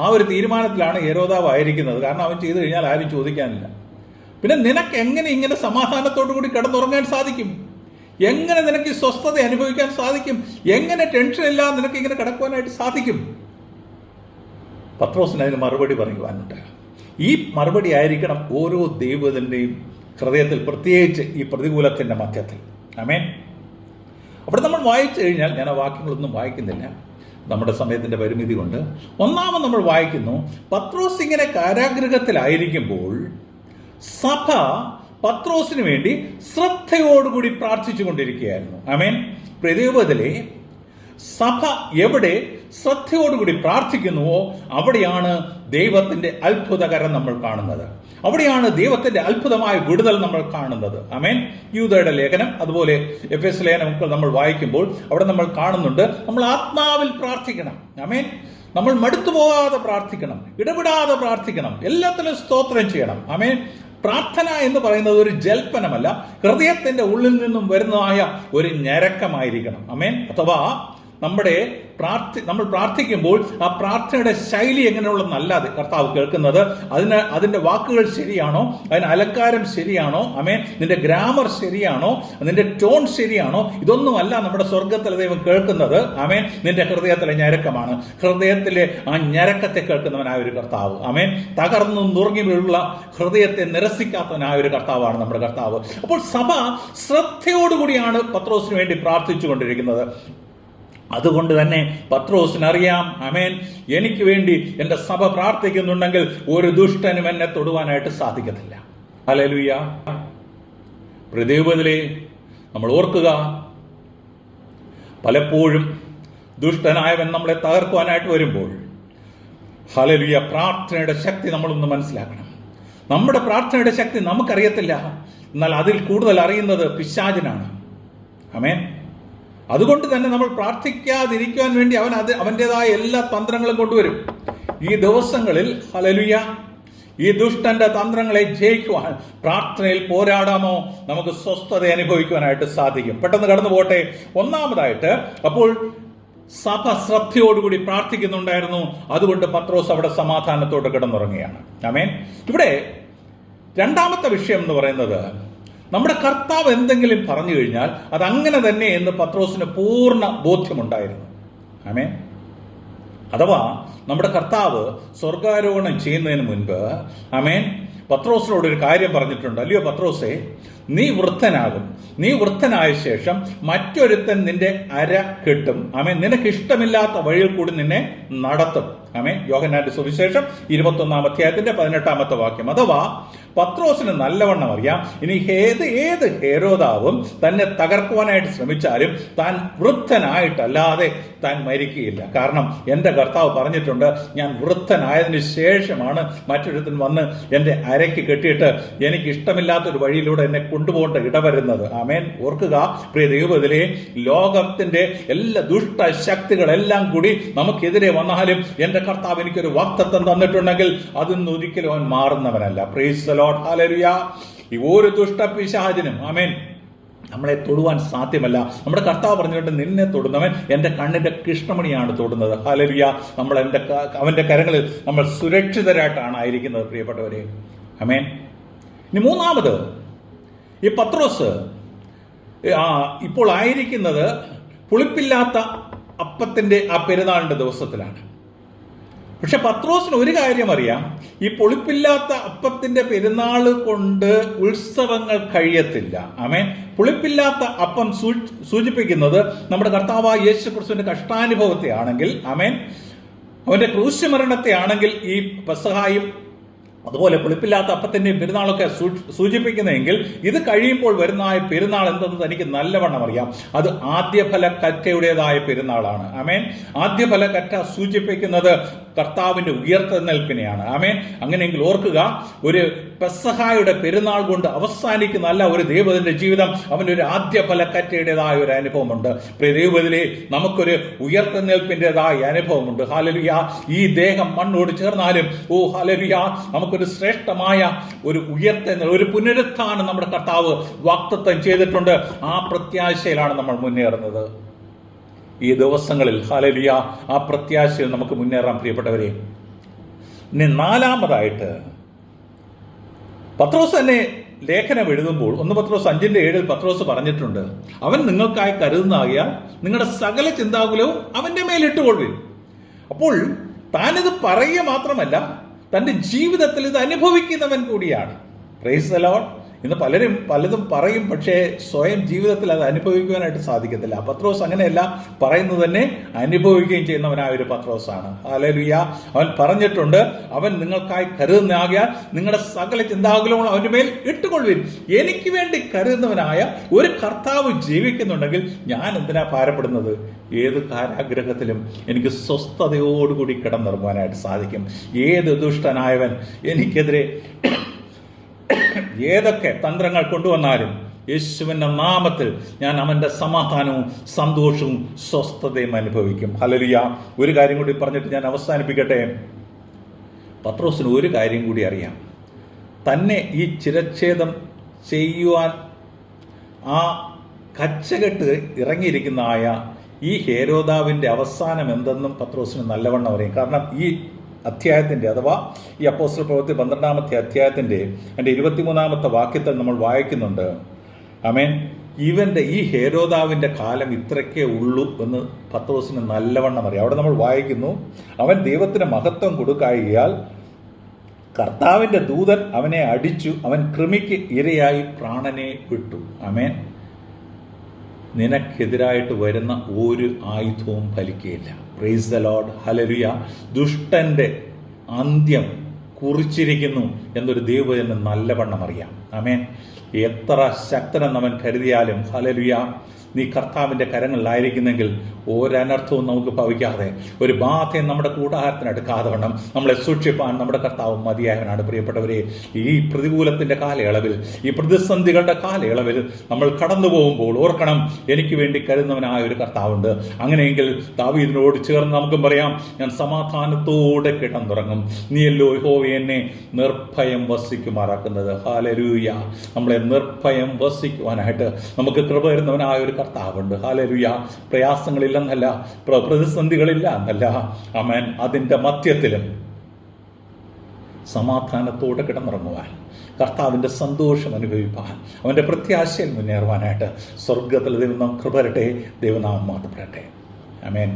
ആ ഒരു തീരുമാനത്തിലാണ് ഹെരോദാവ് ആയിരിക്കുന്നത്. കാരണം അവൻ ചെയ്തു കഴിഞ്ഞാൽ ആരും ചോദിക്കാനില്ല. പിന്നെ നിനക്ക് എങ്ങനെ ഇങ്ങനെ സമാധാനത്തോടു കൂടി കിടന്നുറങ്ങാൻ സാധിക്കും? എങ്ങനെ നിനക്ക് സ്വസ്ഥത അനുഭവിക്കാൻ സാധിക്കും? എങ്ങനെ ടെൻഷൻ ഇല്ലാതെ നിനക്ക് ഇങ്ങനെ കിടക്കുവാനായിട്ട് സാധിക്കും? പത്രോസിന് അതിന് മറുപടി പറയുവാനുണ്ട്. ഈ മറുപടി ആയിരിക്കണം ഓരോ ദൈവത്തിൻ്റെയും ഹൃദയത്തിൽ, പ്രത്യേകിച്ച് ഈ പ്രതികൂലത്തിൻ്റെ മധ്യത്തിൽ. ആമേൻ. അവിടെ നമ്മൾ വായിച്ചു കഴിഞ്ഞാൽ, ഞാൻ ആ വാക്യങ്ങളൊന്നും വായിക്കുന്നില്ല നമ്മുടെ സമയത്തിൻ്റെ പരിമിതി കൊണ്ട്. ഒന്നാമത് നമ്മൾ വായിക്കുന്നു, പത്രോസ് ഇങ്ങനെ കാരാഗ്രഹത്തിലായിരിക്കുമ്പോൾ സഭ പത്രോസിന് വേണ്ടി ശ്രദ്ധയോടുകൂടി പ്രാർത്ഥിച്ചു കൊണ്ടിരിക്കുകയായിരുന്നു. ആമേൻ. പ്രതികൂലത്തിലെ സഭ എവിടെ ശ്രദ്ധയോടുകൂടി പ്രാർത്ഥിക്കുന്നുവോ അവിടെയാണ് ദൈവത്തിന്റെ അത്ഭുതകരം നമ്മൾ കാണുന്നത്. അവിടെയാണ് ദൈവത്തിന്റെ അത്ഭുതമായ വിടുതൽ നമ്മൾ കാണുന്നത്. ആമേൻ. യൂദയുടെ ലേഖനം, അതുപോലെ എഫെസ് ലേഖനം നമ്മൾ വായിക്കുമ്പോൾ അവിടെ നമ്മൾ കാണുന്നുണ്ട്, നമ്മൾ ആത്മാവിൽ പ്രാർത്ഥിക്കണം. ആമേൻ. നമ്മൾ മടുത്തുപോകാതെ പ്രാർത്ഥിക്കണം, ഇടപെടാതെ പ്രാർത്ഥിക്കണം, എല്ലാത്തിലും സ്തോത്രം ചെയ്യണം. ആമേൻ. പ്രാർത്ഥന എന്ന് പറയുന്നത് ഒരു ജൽപ്പനമല്ല, ഹൃദയത്തിന്റെ ഉള്ളിൽ നിന്നും വരുന്നതായ ഒരു ഞരക്കമായിരിക്കണം. ആമേൻ. അഥവാ നമ്മൾ പ്രാർത്ഥിക്കുമ്പോൾ ആ പ്രാർത്ഥനയുടെ ശൈലി എങ്ങനെയുള്ളതെന്നല്ലാതെ കർത്താവ് കേൾക്കുന്നത്. അതിന്റെ വാക്കുകൾ ശരിയാണോ, അതിന് അലങ്കാരം ശരിയാണോ, ആമേൻ, നിന്റെ ഗ്രാമർ ശരിയാണോ, നിന്റെ ടോൺ ശരിയാണോ, ഇതൊന്നുമല്ല നമ്മുടെ സ്വർഗത്തിലെ ദൈവം കേൾക്കുന്നത്. ആമേൻ. നിന്റെ ഹൃദയത്തിലെ ഞരക്കമാണ്. ഹൃദയത്തിലെ ആ ഞരക്കത്തെ കേൾക്കുന്നവനായ ഒരു കർത്താവ്. ആമേൻ. തകർന്നു നുറുങ്ങിയുള്ള ഹൃദയത്തെ നിരസിക്കാത്തവനായ ഒരു കർത്താവാണ് നമ്മുടെ കർത്താവ്. അപ്പോൾ സഭ ശ്രദ്ധയോടുകൂടിയാണ് പത്രോസിന് വേണ്ടി പ്രാർത്ഥിച്ചു കൊണ്ടിരിക്കുന്നത്. അതുകൊണ്ട് തന്നെ പത്രോസിനറിയാം, ആമേൻ, എനിക്ക് വേണ്ടി എൻ്റെ സഭ പ്രാർത്ഥിക്കുന്നുണ്ടെങ്കിൽ ഒരു ദുഷ്ടനും എന്നെ തൊടുവാനായിട്ട് സാധിക്കത്തില്ല. ഹല്ലേലൂയ. ദൈവത്തിലെ നമ്മൾ ഓർക്കുക, പലപ്പോഴും ദുഷ്ടനായവൻ നമ്മളെ തകർക്കുവാനായിട്ട് വരുമ്പോൾ, ഹല്ലേലൂയ, പ്രാർത്ഥനയുടെ ശക്തി നമ്മളൊന്ന് മനസ്സിലാക്കണം. നമ്മുടെ പ്രാർത്ഥനയുടെ ശക്തി നമുക്കറിയത്തില്ല, എന്നാൽ അതിൽ കൂടുതൽ അറിയുന്നത് പിശാചിനാണ്. ആമേൻ. അതുകൊണ്ട് തന്നെ നമ്മൾ പ്രാർത്ഥിക്കാതിരിക്കുവാൻ വേണ്ടി അവൻ്റെതായ എല്ലാ തന്ത്രങ്ങളും കൊണ്ടുവരും. ഈ ദിവസങ്ങളിൽ, ഹല്ലേലൂയ, ഈ ദുഷ്ടന്റെ തന്ത്രങ്ങളെ ജയിക്കുവാൻ പ്രാർത്ഥനയിൽ പോരാടാമോ, നമുക്ക് സ്വസ്ഥത അനുഭവിക്കുവാനായിട്ട് സാധിക്കും. പെട്ടെന്ന് കടന്നു പോട്ടെ. ഒന്നാമതായിട്ട്, അപ്പോൾ സഭ ശ്രദ്ധയോടുകൂടി പ്രാർത്ഥിക്കുന്നുണ്ടായിരുന്നു. അതുകൊണ്ട് പത്രോസ് അവിടെ സമാധാനത്തോടെ കിടന്നുറങ്ങുകയാണ്. ആമേൻ. ഇവിടെ രണ്ടാമത്തെ വിഷയം എന്ന് പറയുന്നത്, നമ്മുടെ കർത്താവ് എന്തെങ്കിലും പറഞ്ഞു കഴിഞ്ഞാൽ അതങ്ങനെ തന്നെ എന്ന് പത്രോസിന് പൂർണ്ണ ബോധ്യമുണ്ടായിരുന്നു. ആമേൻ. അഥവാ നമ്മുടെ കർത്താവ് സ്വർഗാരോഹണം ചെയ്യുന്നതിന് മുൻപ്, ആമേൻ, പത്രോസിനോട് ഒരു കാര്യം പറഞ്ഞിട്ടുണ്ട്. അല്ലയോ പത്രോസേ, നീ വൃദ്ധനാകും. നീ വൃദ്ധനായ ശേഷം മറ്റൊരുത്തൻ നിന്റെ അര കെട്ടും. ആമേൻ. നിനക്ക് ഇഷ്ടമില്ലാത്ത വഴിയിൽ കൂടി നിന്നെ നടത്തും. ആമേൻ. യോഹന്നാന്റെ സുവിശേഷം 21-ാം അധ്യായത്തിന്റെ 18-ാമത്തെ വാക്യം. അഥവാ പത്രോസിന് നല്ലവണ്ണം അറിയാം, ഇനി ഏത് ഹേരോദാവും തന്നെ തകർക്കുവാനായിട്ട് ശ്രമിച്ചാലും താൻ വൃദ്ധനായിട്ടല്ലാതെ താൻ മരിക്കുകയില്ല. കാരണം എൻ്റെ കർത്താവ് പറഞ്ഞിട്ടുണ്ട്, ഞാൻ വൃദ്ധനായതിനു ശേഷമാണ് മറ്റൊരുത്തൻ വന്ന് എൻ്റെ അരയ്ക്ക് കെട്ടിയിട്ട് എനിക്ക് ഇഷ്ടമില്ലാത്തൊരു വഴിയിലൂടെ എന്നെ കൊണ്ടുപോകേണ്ട ഇടവരുന്നത്. ആമേൻ. ഓർക്കുക പ്രിയ ദൈവത്തിലെ, ലോകത്തിന്റെ എല്ലാ ദുഷ്ടശക്തികളെല്ലാം കൂടി നമുക്കെതിരെ വന്നാലും എൻ്റെ കർത്താവ് എനിക്കൊരു വാഗ്ദത്തം തന്നിട്ടുണ്ടെങ്കിൽ അതിന്ന് ഒരിക്കലും അവൻ മാറുന്നവനല്ല. Praise the lord. ഹല്ലേലൂയ. ഈ ഒരു ദുഷ്ടപിശാചിനും, ആമേൻ, നമ്മളെ തൊടുവാൻ സാധ്യമല്ല. നമ്മുടെ കർത്താവ് പറഞ്ഞിട്ട്, നിന്നെ തൊടുന്നവൻ എൻ്റെ കണ്ണിന്റെ കൃഷ്ണമണിയാണ് തൊടുന്നത്. ഹല്ലേലൂയ. നമ്മൾ അവന്റെ കരങ്ങളിൽ നമ്മൾ സുരക്ഷിതരായിട്ടാണ് ആയിരിക്കുന്നത്, പ്രിയപ്പെട്ടവരെ. ആമേൻ. ഇനി മൂന്നാമത്, ഈ പത്രോസ് ഇപ്പോൾ ആയിരിക്കുന്നത് പുളിപ്പില്ലാത്ത അപ്പത്തിന്റെ ആ പെരുന്നാളിന്റെ ദിവസത്തിലാണ്. പക്ഷെ പത്രോസിന് ഒരു കാര്യം അറിയാം, ഈ പുളിപ്പില്ലാത്ത അപ്പത്തിന്റെ പെരുന്നാൾ കൊണ്ട് ഉത്സവങ്ങൾ കഴിയത്തില്ല. ആമേൻ. പുളിപ്പില്ലാത്ത അപ്പം സൂചിപ്പിക്കുന്നത് നമ്മുടെ കർത്താവായ യേശു ക്രിസ്തുവിന്റെ കഷ്ടാനുഭവത്തെ ആണെങ്കിൽ, ആമേൻ, അവന്റെ ക്രൂശമരണത്തെ ആണെങ്കിൽ ഈ പെസഹായും അതുപോലെ പുളിപ്പില്ലാത്ത അപ്പത്തിന്റെയും പെരുന്നാളൊക്കെ സൂചിപ്പിക്കുന്നതെങ്കിൽ, ഇത് കഴിയുമ്പോൾ വരുന്ന പെരുന്നാൾ എന്തെന്ന് തനിക്ക് നല്ലവണ്ണം അറിയാം. അത് ആദ്യഫല കറ്റയുടേതായ പെരുന്നാളാണ്. ആമേൻ. ആദ്യഫല കറ്റ സൂചിപ്പിക്കുന്നത് കർത്താവിന്റെ ഉയർത്തെഴുന്നേൽപ്പിനെയാണ്. ആമേൻ. അങ്ങനെയെങ്കിൽ ഓർക്കുക, ഒരു പെസഹായുടെ പെരുന്നാൾ കൊണ്ട് അവസാനിക്കുന്നതല്ല ഒരു ദൈവത്തിന്റെ ജീവിതം. അവൻ്റെ ഒരു ആദ്യഫല കറ്റയുടേതായ ഒരു അനുഭവമുണ്ട്. പ്രിയ ദൈവത്തിലെ, നമുക്കൊരു ഉയർത്തെഴുന്നേൽപ്പിൻ്റെതായ അനുഭവമുണ്ട്. ഹല്ലേലൂയ. ഈ ദേഹം മണ്ണോട് ചേർന്നാലും, ഓ ഹല്ലേലൂയ, നമുക്കൊരു ശ്രേഷ്ഠമായ ഒരു ഒരു പുനരുത്ഥാനം നമ്മുടെ കർത്താവ് വാഗ്ദത്തം ചെയ്തിട്ടുണ്ട്. ആ പ്രത്യാശയിലാണ് നമ്മൾ മുന്നേറുന്നത് ഈ ദിവസങ്ങളിൽ. ഹല്ലേലൂയ. ആ പ്രത്യാശയിൽ നമുക്ക് മുന്നേറാം, പ്രിയപ്പെട്ടവരെ. ഇനി നാലാമതായിട്ട്, പത്രോസ് തന്നെ ലേഖനം എഴുതുമ്പോൾ 1 പത്രോസ് 5:7 പത്രോസ് പറഞ്ഞിട്ടുണ്ട്, അവൻ നിങ്ങൾക്കായി കരുതുന്നതാകിയാൽ നിങ്ങളുടെ സകല ചിന്താകുലവും അവന്റെ മേലിട്ടുകൊള്ളുവിൻ. അപ്പോൾ താനിത് പറയുക മാത്രമല്ല, തൻ്റെ ജീവിതത്തിൽ ഇത് അനുഭവിക്കുന്നവൻ കൂടിയാണ്. Price the Lord. ഇന്ന് പലതും പറയും, പക്ഷേ സ്വയം ജീവിതത്തിൽ അത് അനുഭവിക്കുവാനായിട്ട് സാധിക്കത്തില്ല. പത്രോസ് അങ്ങനെയല്ല, പറയുന്നത് തന്നെ അനുഭവിക്കുകയും ചെയ്യുന്നവനായ ഒരു പത്രോസാണ്. ഹല്ലേലൂയ. അവൻ പറഞ്ഞിട്ടുണ്ട്, അവൻ നിങ്ങൾക്കായി കരുതുന്നതാകിയാൽ നിങ്ങളുടെ സകല ചിന്താകുലവും അവന്റെ മേൽ ഇട്ടുകൊള്ളുവിൻ. എനിക്ക് വേണ്ടി കരുതുന്നവനായ ഒരു കർത്താവ് ജീവിക്കുന്നുണ്ടെങ്കിൽ ഞാൻ എന്തിനാ ഭാരപ്പെടുന്നത്? ഏത് കാരാഗ്രഹത്തിലും എനിക്ക് സ്വസ്ഥതയോടുകൂടി കിടന്നിറങ്ങുവാനായിട്ട് സാധിക്കും. ഏത് ദുഷ്ടനായവൻ എനിക്കെതിരെ ഏതൊക്കെ തന്ത്രങ്ങൾ കൊണ്ടുവന്നാലും യേശുവിൻ്റെ നാമത്തിൽ ഞാൻ അവൻ്റെ സമാധാനവും സന്തോഷവും സ്വസ്ഥതയും അനുഭവിക്കും. ഹല്ലേലൂയ. ഒരു കാര്യം കൂടി പറഞ്ഞിട്ട് ഞാൻ അവസാനിപ്പിക്കട്ടെ. പത്രോസിന് ഒരു കാര്യം കൂടി അറിയാം, തന്നെ ഈ ചിരച്ഛേദം ചെയ്യുവാൻ ആ കച്ചകെട്ട് ഇറങ്ങിയിരിക്കുന്നതായ ഈ ഹേരോദാവിൻ്റെ അവസാനം എന്തെന്നും പത്രോസിന് നല്ലവണ്ണം അറിയാം. കാരണം ഈ അധ്യായത്തിൻ്റെ, അഥവാ ഈ അപ്പോസ്തല പ്രവൃത്തി 12-ാമത്തെ അധ്യായത്തിൻ്റെ അതിൻ്റെ 23-ാമത്തെ വാക്യത്തിൽ നമ്മൾ വായിക്കുന്നുണ്ട്, ആമേൻ, ഇവൻ്റെ ഈ ഹേരോദാവിൻ്റെ കാലം ഇത്രയ്ക്കേ ഉള്ളൂ എന്ന് പത്രോസിന് നല്ലവണ്ണം അറിയാം. അവിടെ നമ്മൾ വായിക്കുന്നു, അവൻ ദൈവത്തിന് മഹത്വം കൊടുക്കായികയാൽ കർത്താവിൻ്റെ ദൂതൻ അവനെ അടിച്ചു, അവൻ കൃമിക്ക് ഇരയായി പ്രാണനെ വിട്ടു. ആമേൻ. നിനക്കെതിരായിട്ട് വരുന്ന ഒരു ആയുധവും ഫലിക്കുകയില്ല. Praise the lord. ഹല്ലേലൂയ. ദുഷ്ടൻ്റെ അന്ത്യം കുറിച്ചിരിക്കുന്നു എന്നൊരു ദൈവജന് നല്ലവണ്ണം അറിയാം. ആമേൻ. എത്ര ശക്തനെന്നവൻ കരുതിയാലും ഹല്ലേലൂയ, നീ കർത്താവിൻ്റെ കരങ്ങളിലായിരിക്കുന്നെങ്കിൽ ഒരനർത്ഥവും നമുക്ക് ഭവിക്കാതെ, ഒരു ബാധയും നമ്മുടെ കൂടാരത്തിനടുക്കാതെ വണ്ണം നമ്മളെ സൂക്ഷിപ്പാൻ നമ്മുടെ കർത്താവ് മതിയായവനാണ്. പ്രിയപ്പെട്ടവരെ, ഈ പ്രതികൂലത്തിൻ്റെ കാലയളവിൽ, ഈ പ്രതിസന്ധികളുടെ കാലയളവിൽ നമ്മൾ കടന്നു പോകുമ്പോൾ ഓർക്കണം, എനിക്ക് വേണ്ടി കരുതുന്നവനായ ഒരു കർത്താവുണ്ട്. അങ്ങനെയെങ്കിൽ ദാവീദിനോട് ചേർന്ന് നമുക്കും പറയാം, ഞാൻ സമാധാനത്തോടെ കിടന്നുറങ്ങും. നീയല്ലോ യഹോവേ എന്നെ നിർഭയം വസിക്കുമാറാക്കുന്നത്. ഹല്ലേലൂയ. നമ്മളെ നിർഭയം വസിക്കുവാനായിട്ട് നമുക്ക് കൃപ തരുന്നവനായ ഒരു കർത്താവുണ്ട്. ഹല്ലേലൂയ. പ്രയാസങ്ങളില്ലെന്നല്ല, പ്രതിസന്ധികളില്ല എന്നല്ല, ആമേൻ, അതിൻ്റെ മധ്യത്തിലും സമാധാനത്തോടെ കിടന്നുറങ്ങുവാൻ, കർത്താവിൻ്റെ സന്തോഷം അനുഭവിപ്പാൻ, അവൻ്റെ പ്രത്യാശയിൽ മുന്നേറുവാനായിട്ട് സ്വർഗത്തിൽ ദൈവം കൃപ തരട്ടെ. ദൈവനാമം മഹത്വപ്പെടട്ടെ. ആമേൻ.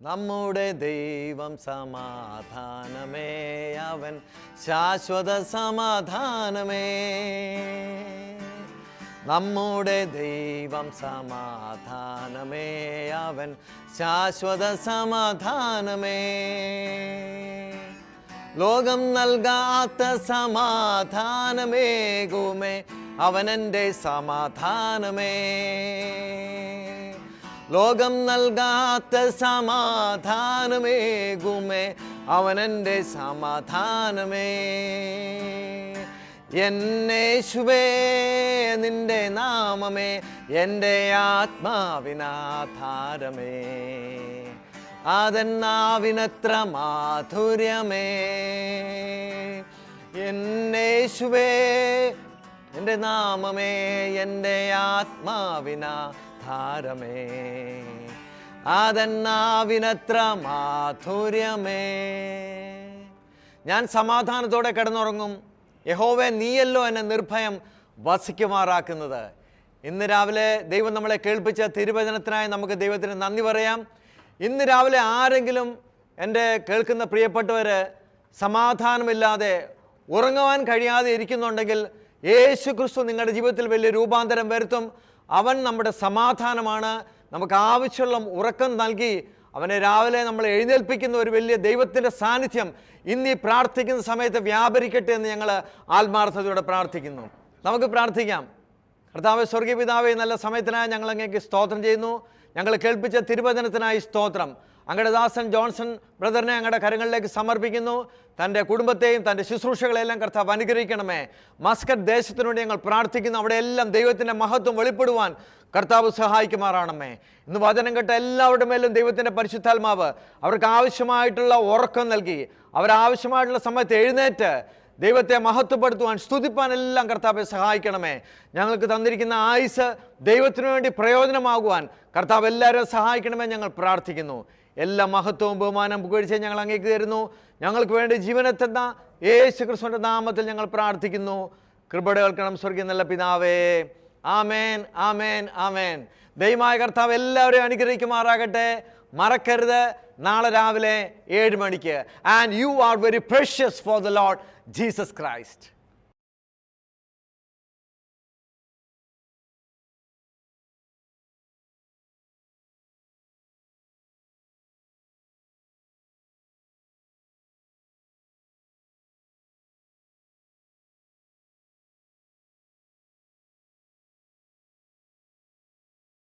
നമ്മുടെ ദൈവം സമാധാനമേ, അവൻ ശാശ്വത സമാധാനമേ. നമ്മുടെ ദൈവം സമാധാനമേ, അവൻ ശാശ്വത സമാധാനമേ. ലോകം നൽകാത്ത സമാധാനമേകുമേ, അവനെൻ്റെ സമാധാനമേ. ലോകം നൽകാത്ത സമാധാനമേകുമേ, അവനെൻ്റെ സമാധാനമേ. എന്നേശുവേ നിന്റെ നാമമേ, എൻ്റെ ആത്മാവിനാധാരമേ. അതെന്നാവിനത്ര മാധുര്യമേ. എന്നേശുവേ എൻ്റെ നാമമേ, എൻ്റെ ആത്മാവിനാധാരമേ. അതെന്നാവിനത്ര മാധുര്യമേ. ഞാൻ സമാധാനത്തോടെ കിടന്നുറങ്ങും. യഹോവേ, നീയല്ലോ എന്നെ നിർഭയം വസിക്കുമാറാക്കുന്നത്. ഇന്ന് രാവിലെ ദൈവം നമ്മളെ കേൾപ്പിച്ച തിരുവചനത്തിനായി നമുക്ക് ദൈവത്തിന് നന്ദി പറയാം. ഇന്ന് രാവിലെ ആരെങ്കിലും എൻ്റെ കേൾക്കുന്ന പ്രിയപ്പെട്ടവർ സമാധാനമില്ലാതെ ഉറങ്ങുവാൻ കഴിയാതെ ഇരിക്കുന്നുണ്ടെങ്കിൽ, യേശു ക്രിസ്തു നിങ്ങളുടെ ജീവിതത്തിൽ വലിയ രൂപാന്തരം വരുത്തും. അവൻ നമ്മുടെ സമാധാനമാണ്. നമുക്ക് ആവശ്യമുള്ള ഉറക്കം നൽകി അവനെ രാവിലെ നമ്മൾ എഴുന്നേൽപ്പിക്കുന്ന ഒരു വലിയ ദൈവത്തിൻ്റെ സാന്നിധ്യം ഇന്ന് ഈ പ്രാർത്ഥിക്കുന്ന സമയത്ത് വ്യാപരിക്കട്ടെ എന്ന് ഞങ്ങൾ ആത്മാർത്ഥതയോടെ പ്രാർത്ഥിക്കുന്നു. നമുക്ക് പ്രാർത്ഥിക്കാം. കർത്താവേ, സ്വർഗീയ പിതാവേ, നല്ല സമയത്തിനായി ഞങ്ങൾ അങ്ങേക്ക് സ്തോത്രം ചെയ്യുന്നു. ഞങ്ങൾ കേൾപ്പിച്ച തിരുവചനത്തിനായി സ്തോത്രം. അങ്ങയുടെ ദാസൻ ജോൺസൺ ബ്രദറിനെ അങ്ങയുടെ കരങ്ങളിലേക്ക് സമർപ്പിക്കുന്നു. തൻ്റെ കുടുംബത്തെയും തൻ്റെ ശുശ്രൂഷകളെല്ലാം കർത്താവ് അനുഗ്രഹിക്കണമേ. മസ്കറ്റ് ദേശത്തിനുവേണ്ടി ഞങ്ങൾ പ്രാർത്ഥിക്കുന്നു. അവിടെയെല്ലാം ദൈവത്തിൻ്റെ മഹത്വം വെളിപ്പെടുവാൻ കർത്താവ് സഹായിക്കുമാറാണമേ. ഇന്ന് വചനം കേട്ട എല്ലാവരുടെ മേലും ദൈവത്തിൻ്റെ പരിശുദ്ധാത്മാവ് അവർക്ക് ആവശ്യമായിട്ടുള്ള ഉറക്കം നൽകി, അവരാവശ്യമായിട്ടുള്ള സമയത്ത് എഴുന്നേറ്റ് ദൈവത്തെ മഹത്വപ്പെടുത്തുവാൻ, സ്തുതിപ്പാൻ എല്ലാം കർത്താവെ സഹായിക്കണമേ. ഞങ്ങൾക്ക് തന്നിരിക്കുന്ന ആയുസ് ദൈവത്തിനു വേണ്ടി പ്രയോജനമാകുവാൻ കർത്താവ് എല്ലാവരും സഹായിക്കണമേ ഞങ്ങൾ പ്രാർത്ഥിക്കുന്നു. എല്ലാ മഹത്വവും ബഹുമാനം പുകഴ്ച ഞങ്ങൾ അങ്ങേക്ക് തരുന്നു. ഞങ്ങൾക്ക് വേണ്ടി ജീവനെത്തുന്ന യേശു ക്രിസ്തുവിൻ്റെ നാമത്തിൽ ഞങ്ങൾ പ്രാർത്ഥിക്കുന്നു. കൃപയുടെ കേൾക്കണം സ്വർഗീയ നല്ല പിതാവേ. ആമേൻ, ആമേൻ, ആമേൻ. ദൈവമായ കർത്താവ് എല്ലാവരെയും അനുഗ്രഹിക്കുമാറാകട്ടെ. മറക്കരുത്, നാളെ രാവിലെ 7 മണിക്ക്. And you are very precious for the Lord Jesus Christ.